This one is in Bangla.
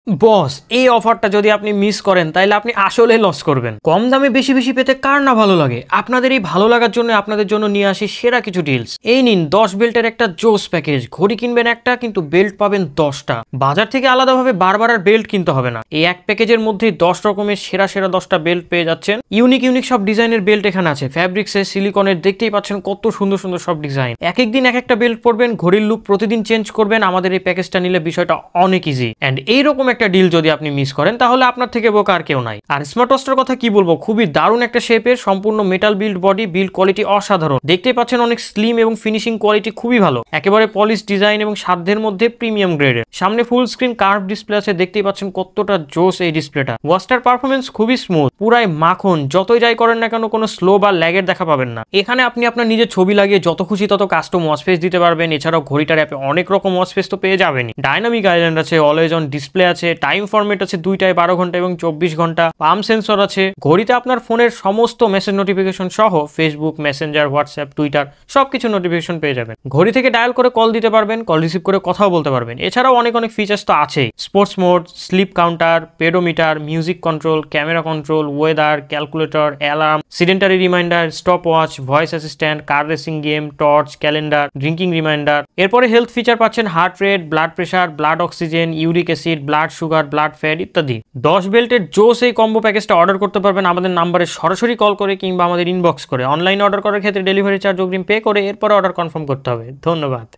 বস, এই অফারটা যদি আপনি মিস করেন তাহলে আপনি আসলে লস করবেন। কম দামে বেশি বেশি পেতে কার না ভালো লাগে। আপনাদের এই ভালো লাগার জন্য আপনাদের জন্য নিয়ে আসি সেরা কিছু ডিলস। এই নিন 10 বেল্টের একটা জোস প্যাকেজ। ঘড়ি কিনবেন একটা, কিন্তু বেল্ট পাবেন 10টা। বাজার থেকে আলাদাভাবে বারবার আর বেল্ট কিনতে হবে না। এই এক প্যাকেজের মধ্যে 10 রকমের সেরা সেরা 10টা বেল্ট পেয়ে যাচ্ছেন। ইউনিক ইউনিক সব ডিজাইনের বেল্ট এখানে আছে। ফ্যাব্রিক্সের, সিলিকনের, দেখতেই পাচ্ছেন কত সুন্দর সুন্দর সব ডিজাইন। এক এক দিন এক একটা বেল্ট পরবেন, ঘড়ির লুক প্রতিদিন চেঞ্জ করবেন। আমাদের এই প্যাকেজটা নিলে বিষয়টা অনেক ইজি। এন্ড এইরকম একটা ডিল যদি আপনি মিস করেন তাহলে আপনার থেকে বোকা আর কেউ নাই। আর স্মার্ট ওয়াচটার কথা কি বলবো, খুবই দারুণ একটা শেপের, সম্পূর্ণ metal build body, build quality অসাধারণ। দেখতেই পাচ্ছেন অনেক স্লিম এবং ফিনিশিং কোয়ালিটি খুবই ভালো। একেবারে পলিশ ডিজাইন এবং সাধ্যের মধ্যে প্রিমিয়াম গ্রেডের। সামনে ফুল স্ক্রিন কার্ভ ডিসপ্লে আছে, দেখতেই পাচ্ছেন কতটা জোস এই ডিসপ্লেটা। ওয়াচটার পারফরমেন্স খুবই স্মুথ, পুরাই মাখন। যতই যাই করেন না কেন কোনো স্লো বা ল্যাগের দেখা পাবেন না। এখানে আপনি আপনার নিজের ছবি লাগিয়ে যত খুশি তত কাস্টম ওয়াচ ফেস দিতে পারবেন। এছাড়াও ঘড়িটার অ্যাপে অনেক রকম ওয়াচ ফেস তো পেয়ে যাবেনই। ডাইনামিক আইল্যান্ড আছে, অলওয়েজ অন ডিসপ্লে আছে, টাইম ফরম্যাট আছে 2টায় 12 ঘন্টা এবং 24 ঘন্টা, পাম সেন্সর আছে। ঘড়িতে আপনার ফোনের সমস্ত মেসেজ নোটিফিকেশন সহ ফেসবুক, মেসেঞ্জার, হোয়াটসঅ্যাপ, টুইটার সবকিছু নোটিফিকেশন পেয়ে যাবেন। ঘড়ি থেকে ডায়াল করে কল দিতে পারবেন, কল রিসিভ করে কথাও বলতে পারবেন। এছাড়াও অনেক অনেক ফিচার্স তো আছেই। Sports mode, sleep counter, pedometer, music control, camera control, weather, calculator, alarm, sedentary reminder, stopwatch, voice assistant, car racing game, torch, calendar, drinking reminder. এরপরে হেলথ ফিচার পাচ্ছেন heart rate, blood pressure, blood oxygen, uric acid, blood sugar, blood fat ইত্যাদি। 10 বেল্টের জোস এই কম্বো প্যাকেজটা অর্ডার করতে পারবেন আমাদের নাম্বারে সরাসরি কল করে কিংবা আমাদের ইনবক্স করে। অনলাইনে অর্ডার করার ক্ষেত্রে ডেলিভারি চার্জ অগ্রিম পে করে এরপরে অর্ডার কনফার্ম করতে হবে। ধন্যবাদ।